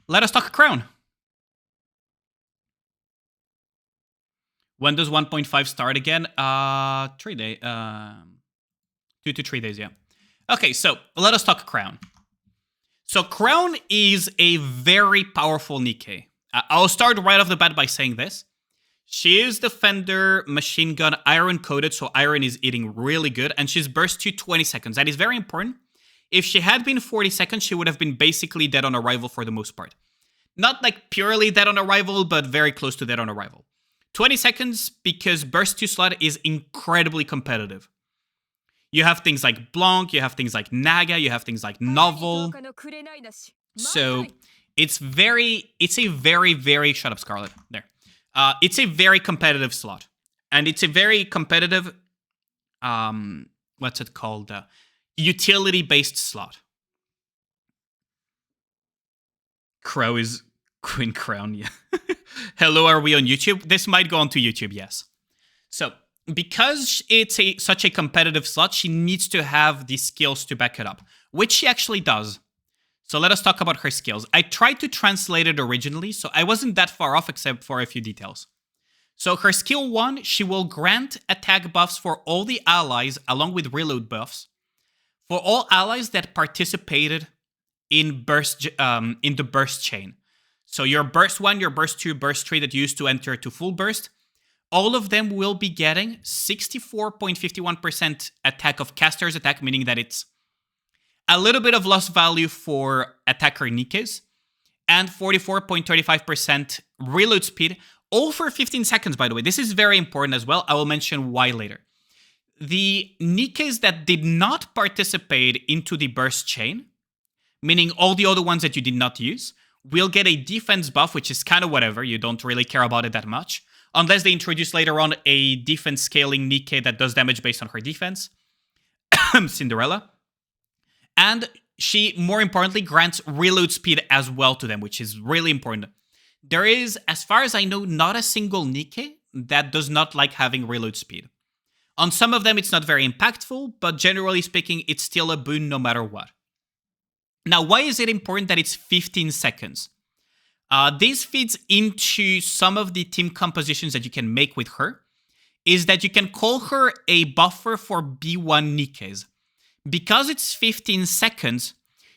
let us talk Crown. When does 1.5 start again? 3 days. 2 to 3 days, yeah. Okay, so let us talk Crown. So Crown is a very powerful Nikke. I'll start right off the bat by saying this. She is Defender, Machine Gun, Iron Coated, so Iron is eating really good, and she's burst to 20 seconds. That is very important. If she had been 40 seconds, she would have been basically dead on arrival for the most part. Not like purely dead on arrival, but very close to dead on arrival. 20 seconds because burst 2 slot is incredibly competitive. You have things like Blanc, you have things like Naga, you have things like Novel. So it's a very, shut up Scarlet, there. It's a very competitive slot. And it's a very competitive, what's it called? Utility-based slot. Crow is Queen Crown, yeah. Hello, are we on YouTube? This might go onto YouTube, yes. So, because it's such a competitive slot, she needs to have the skills to back it up, which she actually does. So let us talk about her skills. I tried to translate it originally, so I wasn't that far off except for a few details. So her skill 1, she will grant attack buffs for all the allies along with reload buffs for all allies that participated in the burst chain. So your burst 1, your burst 2, burst 3 that you used to enter to full burst, all of them will be getting 64.51% attack of caster's attack, meaning that it's a little bit of loss value for attacker Nikkes, and 44.35% reload speed, all for 15 seconds, by the way. This is very important as well. I will mention why later. The Nikkes that did not participate into the burst chain, meaning all the other ones that you did not use, will get a defense buff, which is kind of whatever. You don't really care about it that much. Unless they introduce later on a defense scaling Nikke that does damage based on her defense. Cinderella. And she, more importantly, grants reload speed as well to them, which is really important. There is, as far as I know, not a single Nikke that does not like having reload speed. On some of them, it's not very impactful, but generally speaking, it's still a boon no matter what. Now, why is it important that it's 15 seconds? This feeds into some of the team compositions that you can make with her, is that you can call her a buffer for B1 Nikkes. Because it's 15 seconds,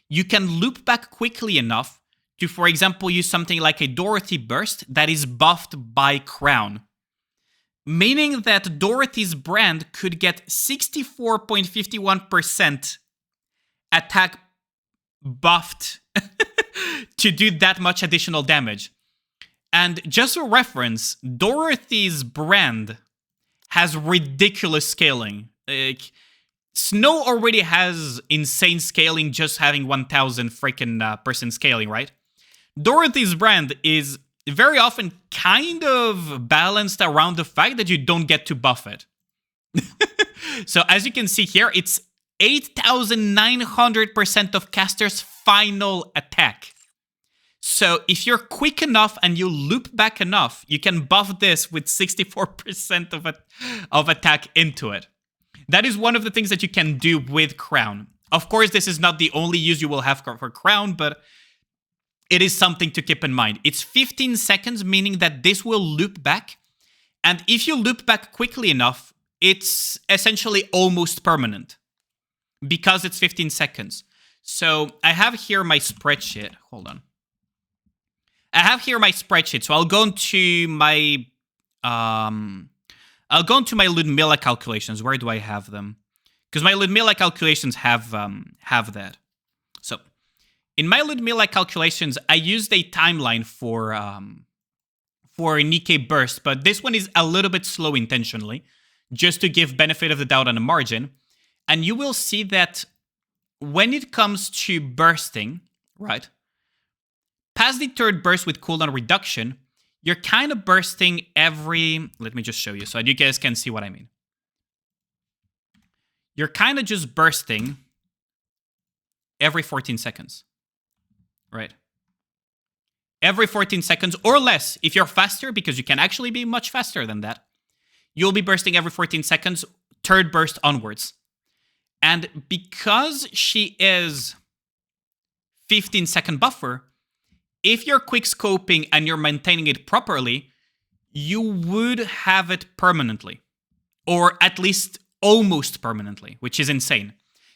you can loop back quickly enough to, for example, use something like a Dorothy Burst that is buffed by Crown. Meaning that Dorothy's brand could get 64.51% attack buffed to do that much additional damage. And just for reference, Dorothy's brand has ridiculous scaling. Snow already has insane scaling just having 1,000 freaking percent scaling, right? Dorothy's brand is very often kind of balanced around the fact that you don't get to buff it. So as you can see here, it's 8,900% of caster's final attack. So if you're quick enough and you loop back enough, you can buff this with 64% of attack into it. That is one of the things that you can do with Crown. Of course, this is not the only use you will have for Crown, but it is something to keep in mind. It's 15 seconds, meaning that this will loop back. And if you loop back quickly enough, it's essentially almost permanent because it's 15 seconds. So I have here my spreadsheet. Hold on. I have here my spreadsheet. So I'll go into my Ludmilla calculations. Where do I have them? Because my Ludmilla calculations have that. So in my Ludmilla calculations, I used a timeline for Nikke burst, but this one is a little bit slow intentionally, just to give benefit of the doubt on a margin. And you will see that when it comes to bursting, right, past the third burst with cooldown reduction, you're kind of bursting every... Let me just show you so you guys can see what I mean. You're kind of just bursting every 14 seconds, right? Every 14 seconds or less. If you're faster, because you can actually be much faster than that, you'll be bursting every 14 seconds, third burst onwards. And because she is 15-second buffer, if you're quick scoping and you're maintaining it properly, you would have it permanently. Or at least almost permanently, which is insane.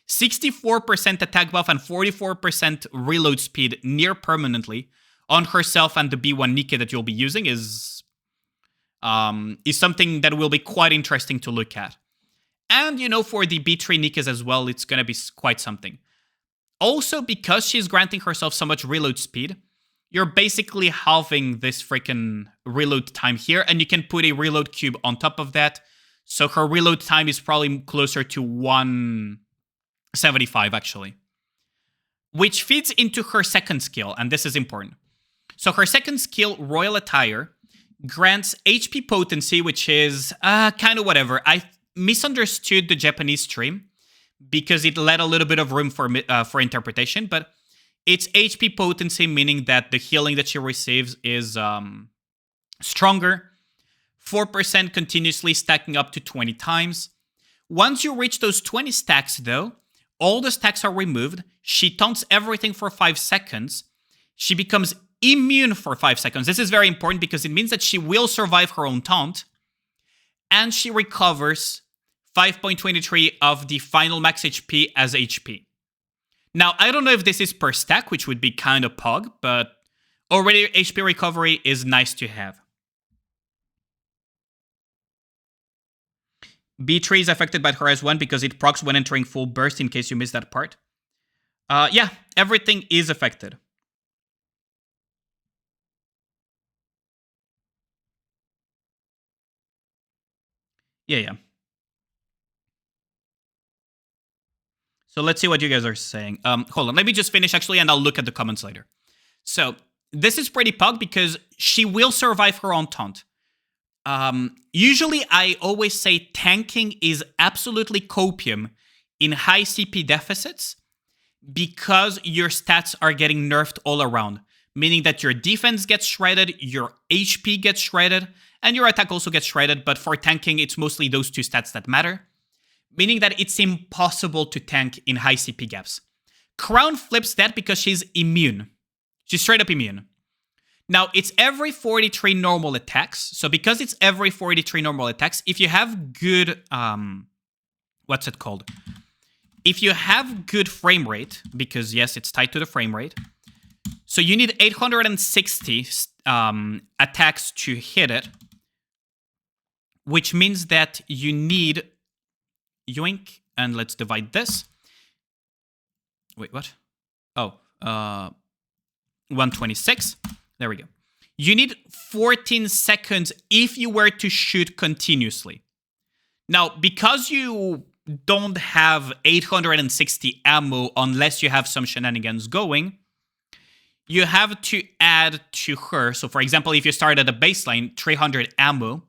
64% attack buff and 44% reload speed near permanently on herself and the B1 Nikke that you'll be using is something that will be quite interesting to look at. And, for the B3 Nikkes as well, it's going to be quite something. Also, because she's granting herself so much reload speed, you're basically halving this freaking reload time here, and you can put a reload cube on top of that. So her reload time is probably closer to 175, actually. Which feeds into her second skill, and this is important. So her second skill, Royal Attire, grants HP potency, which is kind of whatever. I misunderstood the Japanese stream because it let a little bit of room for interpretation, but it's HP potency, meaning that the healing that she receives is stronger. 4% continuously stacking up to 20 times. Once you reach those 20 stacks, though, all the stacks are removed. She taunts everything for 5 seconds. She becomes immune for 5 seconds. This is very important because it means that she will survive her own taunt. And she recovers 5.23 of the final max HP as HP. Now, I don't know if this is per stack, which would be kind of pog, but already HP recovery is nice to have. B3 is affected by her S1 because it procs when entering full burst, in case you missed that part. Yeah, everything is affected. Yeah. So let's see what you guys are saying. Hold on, let me just finish actually, and I'll look at the comments later. So this is pretty pug because she will survive her own taunt. Usually I always say tanking is absolutely copium in high CP deficits because your stats are getting nerfed all around, meaning that your defense gets shredded, your HP gets shredded, and your attack also gets shredded, but for tanking, it's mostly those two stats that matter, meaning that it's impossible to tank in high CP gaps. Crown flips that because she's immune. She's straight up immune. Now, it's every 43 normal attacks. So because it's every 43 normal attacks, if you have good, what's it called? If you have good frame rate, because yes, it's tied to the frame rate. So you need 860 attacks to hit it, which means that you need, yoink, and let's divide this. Wait, what? Oh, 126. There we go. You need 14 seconds if you were to shoot continuously. Now, because you don't have 860 ammo unless you have some shenanigans going, you have to add to her. So, for example, if you start at a baseline, 300 ammo,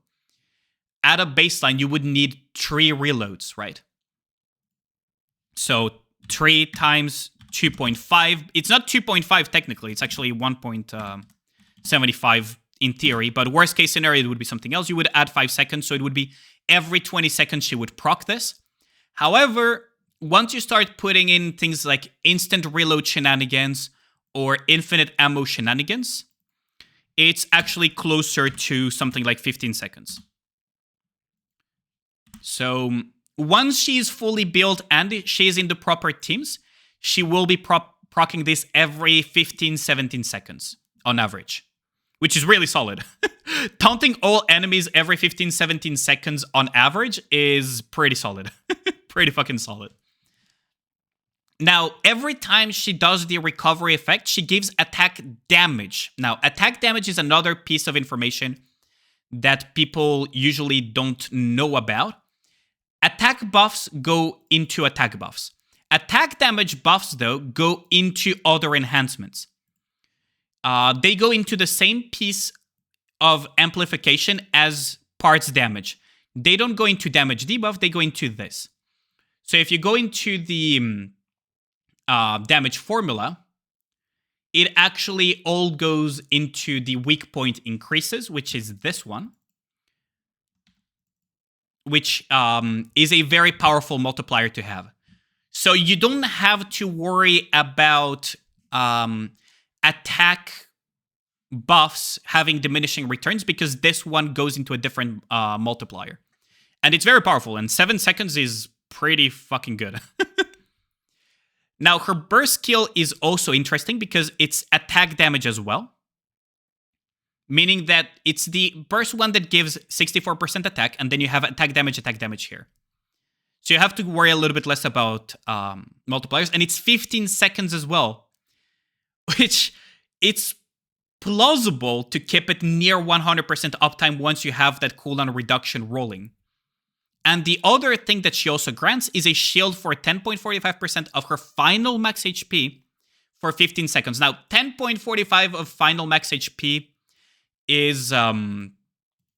at a baseline, you would need 3 reloads, right? So, 3 times 2.5. It's not 2.5 technically. It's actually 1.75 in theory. But worst case scenario, it would be something else. You would add 5 seconds. So it would be every 20 seconds she would proc this. However, once you start putting in things like instant reload shenanigans or infinite ammo shenanigans, it's actually closer to something like 15 seconds. So once she's fully built and she's in the proper teams, she will be proccing this every 15, 17 seconds on average, which is really solid. Taunting all enemies every 15, 17 seconds on average is pretty solid. Pretty fucking solid. Now, every time she does the recovery effect, she gives attack damage. Now, attack damage is another piece of information that people usually don't know about. Attack buffs go into attack buffs. Attack damage buffs, though, go into other enhancements. They go into the same piece of amplification as parts damage. They don't go into damage debuff, they go into this. So if you go into the damage formula, it actually all goes into the weak point increases, which is this one, which is a very powerful multiplier to have. So you don't have to worry about attack buffs having diminishing returns because this one goes into a different multiplier. And it's very powerful, and 7 seconds is pretty fucking good. Now, her burst skill is also interesting because it's attack damage as well. Meaning that it's the burst one that gives 64% attack, and then you have attack damage here. So you have to worry a little bit less about multipliers, and it's 15 seconds as well. Which, it's plausible to keep it near 100% uptime once you have that cooldown reduction rolling. And the other thing that she also grants is a shield for 10.45% of her final max HP for 15 seconds. Now, 10.45 of final max HP is,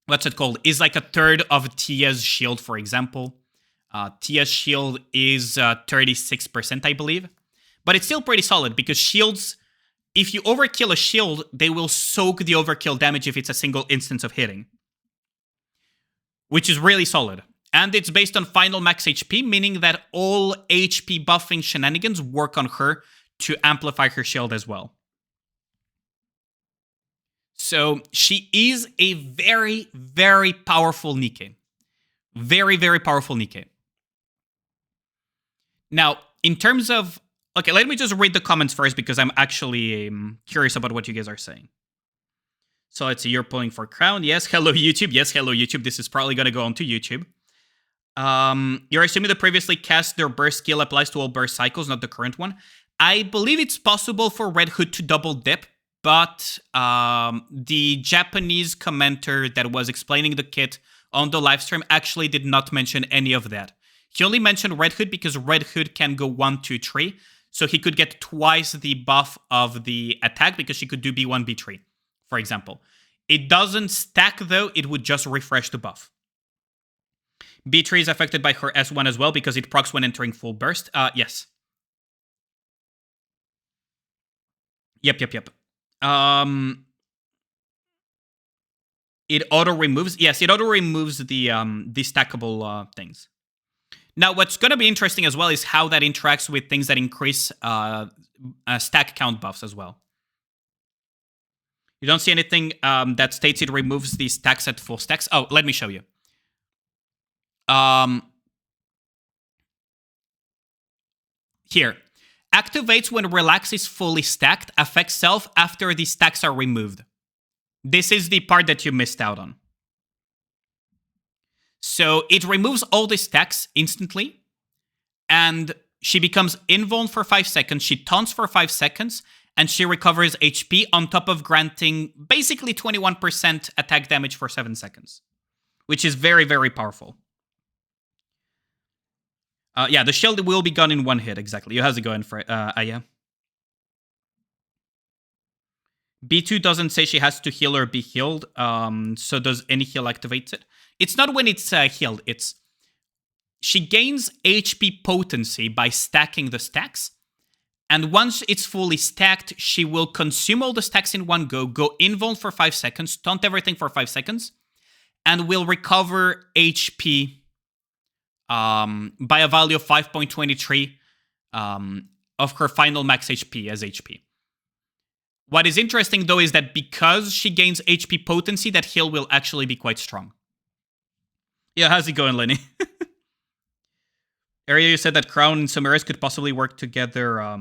what's it called? Is like a third of Tia's shield, for example. Tia's shield is 36%, I believe. But it's still pretty solid because shields, if you overkill a shield, they will soak the overkill damage if it's a single instance of hitting. Which is really solid. And it's based on final max HP, meaning that all HP buffing shenanigans work on her to amplify her shield as well. So she is a very, very powerful Nikke. Very, very powerful Nikke. Now, in terms of... Okay, let me just read the comments first because I'm actually curious about what you guys are saying. So let's see, you're pulling for crown. Yes, hello YouTube. Yes, hello YouTube. This is probably going to go onto YouTube. You're assuming the previously cast their burst skill applies to all burst cycles, not the current one. I believe it's possible for Red Hood to double dip, but the Japanese commenter that was explaining the kit on the livestream actually did not mention any of that. He only mentioned Red Hood because Red Hood can go 1, 2, 3, so he could get twice the buff of the attack because she could do B1, B3, for example. It doesn't stack though, it would just refresh the buff. B3 is affected by her S1 as well because it procs when entering full burst. Yes. Yep. It auto-removes. Yes, it auto-removes the stackable things. Now, what's going to be interesting as well is how that interacts with things that increase stack count buffs as well. You don't see anything that states it removes the stacks at full stacks. Oh, let me show you. Here. Activates when relax is fully stacked, affects self after the stacks are removed. This is the part that you missed out on. So it removes all the stacks instantly, and she becomes invuln for 5 seconds, she taunts for 5 seconds, and she recovers HP on top of granting basically 21% attack damage for 7 seconds. Which is very, very powerful. Yeah, the shield will be gone in 1 hit, exactly. How's it going, Aya? B2 doesn't say she has to heal or be healed, so does any heal activate it? It's not when it's healed, it's... She gains HP potency by stacking the stacks, and once it's fully stacked, she will consume all the stacks in one go invuln for 5 seconds, taunt everything for 5 seconds, and will recover HP by a value of 5.23 of her final max HP as HP. What is interesting, though, is that because she gains HP potency, that heal will actually be quite strong. Yeah, how's it going, Lenny? Area, you said that Crown and Sumeris could possibly work together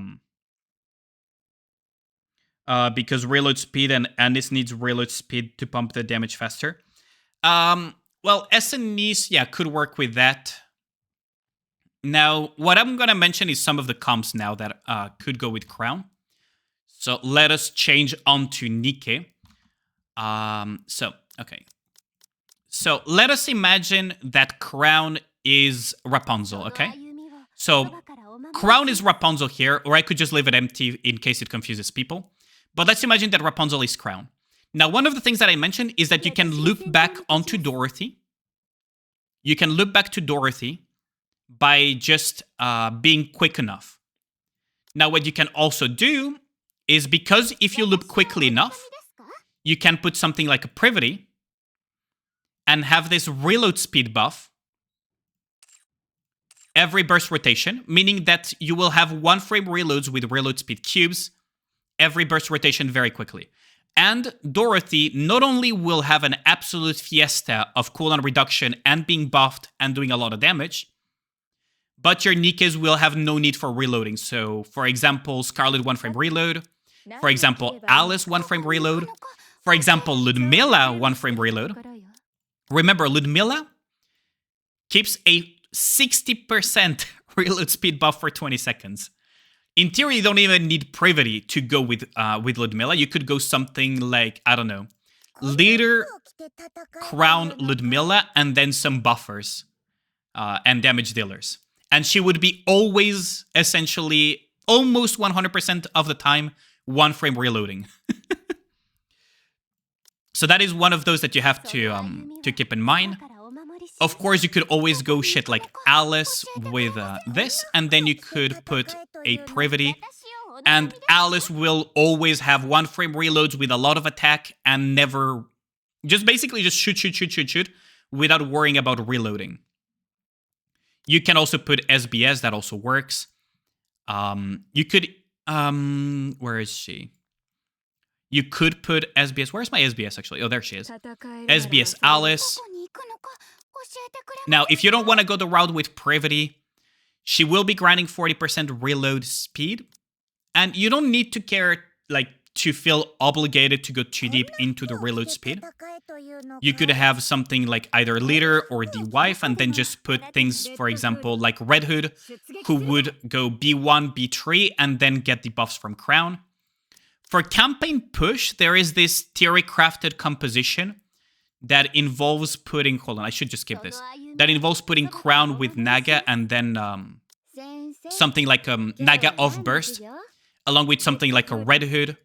because reload speed and Anis needs reload speed to pump the damage faster. Well, SNEs, yeah, could work with that. Now, what I'm going to mention is some of the comps now that could go with Crown. So let us change on to Nikke. Okay. So let us imagine that Crown is Rapunzel, okay? So Crown is Rapunzel here, or I could just leave it empty in case it confuses people. But let's imagine that Rapunzel is Crown. Now, one of the things that I mentioned is that you can loop back onto Dorothy. You can loop back to Dorothy by just being quick enough. Now, what you can also do is because if you loop quickly enough, you can put something like a Privity and have this reload speed buff every burst rotation, meaning that you will have 1 frame reloads with reload speed cubes every burst rotation very quickly. And Dorothy not only will have an absolute fiesta of cooldown reduction and being buffed and doing a lot of damage, but your Nikkes will have no need for reloading. So, for example, Scarlet 1-frame reload. For example, Alice 1-frame reload. For example, Ludmilla 1-frame reload. Remember, Ludmilla keeps a 60% reload speed buff for 20 seconds. In theory, you don't even need Privity to go with Ludmilla. You could go something like, I don't know, Leader, Crown, Ludmilla, and then some buffers and damage dealers. And she would be always, essentially, almost 100% of the time, 1-frame reloading. So that is one of those that you have to keep in mind. Of course, you could always go shit like Alice with this, and then you could put a Privity. And Alice will always have 1-frame reloads with a lot of attack and never... Just basically just shoot without worrying about reloading. You can also put SBS, that also works. You could... where is she? You could put SBS. Where's my SBS, actually? Oh, there she is. SBS Alice. Now, if you don't want to go the route with Privity, she will be grinding 40% reload speed. And you don't need to care, like, to feel obligated to go too deep into the reload speed. You could have something like either Leader or the Wife, and then just put things, for example, like Red Hood, who would go B1, B3, and then get the buffs from Crown. For Campaign Push, there is this theory-crafted composition that involves putting... Hold on, I should just skip this. That involves putting Crown with Naga, and then something like Naga off Burst, along with something like a Red Hood,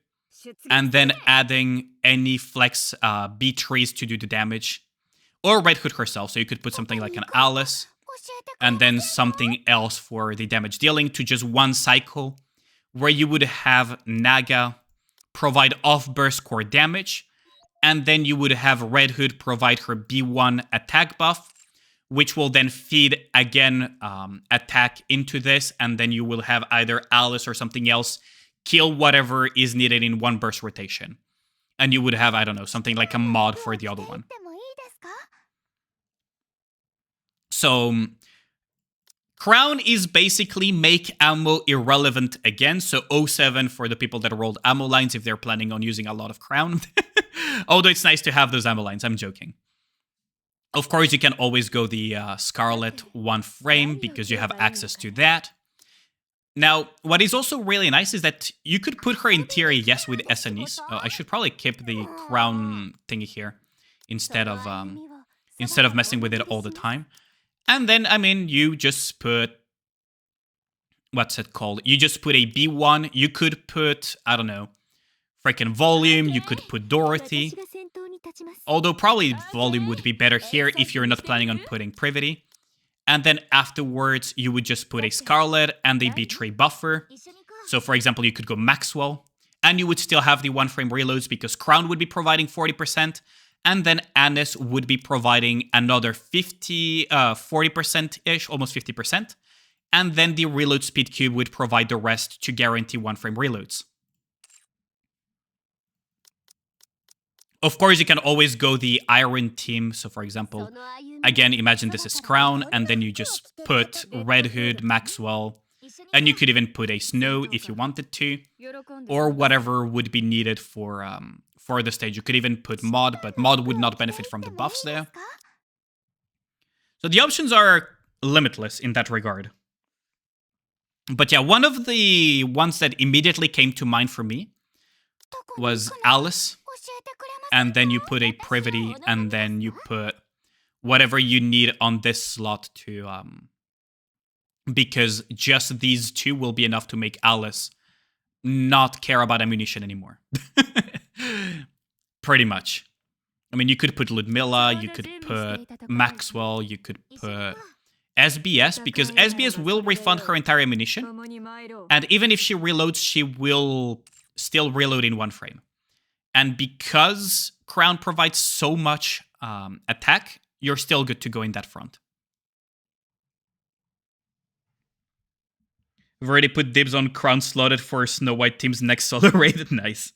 and then adding any flex B3s to do the damage. Or Red Hood herself, so you could put something like an Alice, and then something else for the damage dealing to just one cycle, where you would have Naga provide off-burst core damage, and then you would have Red Hood provide her B1 attack buff, which will then feed, again, attack into this, and then you will have either Alice or something else kill whatever is needed in one burst rotation. And you would have, I don't know, something like a mod for the other one. So, Crown is basically make ammo irrelevant again. So 07 for the people that rolled ammo lines if they're planning on using a lot of Crown. Although it's nice to have those ammo lines, I'm joking. Of course, you can always go the Scarlet 1-frame because you have access to that. Now, what is also really nice is that you could put her in theory, yes, with SNEs. I should probably keep the Crown thingy here instead of messing with it all the time. And then, I mean, you just put... What's it called? You just put a B1. You could put, I don't know, freaking Volume. You could put Dorothy. Although probably Volume would be better here if you're not planning on putting Privity. And then afterwards, you would just put a Scarlet and a B3 buffer. So, for example, you could go Maxwell. And you would still have the 1-frame reloads because Crown would be providing 40%. And then Annis would be providing another 40%-ish, almost 50%. And then the reload speed cube would provide the rest to guarantee 1-frame reloads. Of course, you can always go the Iron team. So, for example, again, imagine this is Crown, and then you just put Red Hood, Maxwell, and you could even put a Snow if you wanted to, or whatever would be needed for the stage. You could even put Mod, but Mod would not benefit from the buffs there. So the options are limitless in that regard. But yeah, one of the ones that immediately came to mind for me was Alice. And then you put a Privity, and then you put whatever you need on this slot to... because just these two will be enough to make Alice not care about ammunition anymore. Pretty much. I mean, you could put Ludmilla, you could put Maxwell, you could put SBS, because SBS will refund her entire ammunition. And even if she reloads, she will still reload in 1-frame. And because Crown provides so much attack, you're still good to go in that front. We've already put dibs on Crown slotted for Snow White team's next solo raid. Nice.